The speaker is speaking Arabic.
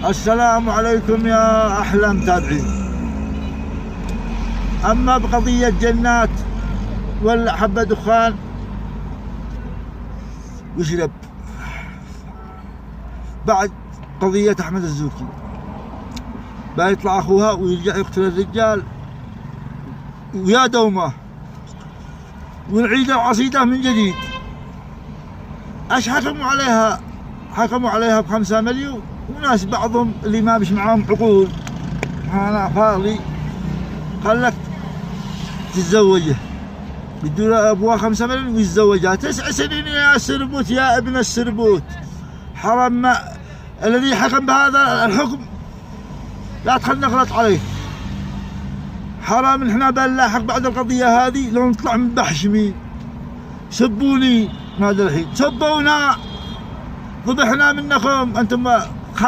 السلام عليكم يا أحلى متابعين. أما بقضية جنات ولا حبة دخان وشرب بعد قضية أحمد الزوكي، بيطلع أخوها ويرجع يقتل الرجال ويا دومه ونعيد العصيدة من جديد. ايش حكموا عليها؟ حكموا عليها ب5 مليون، وناس بعضهم اللي ما مش معاهم عقول انا فاضي خلك تتزوجه، بدوا ابوها 5 مليون ويتزوجها. 9 سنين يا سربوت، يا ابن السربوت. حرام ما الذي حكم بهذا الحكم لا تخلنا نغلط عليه. حرام ان احنا بنلاحق بعد القضية هذه لو نطلع من بحشمي. سبوني هذا الحين، سبونا، ذبحنا منكم انتم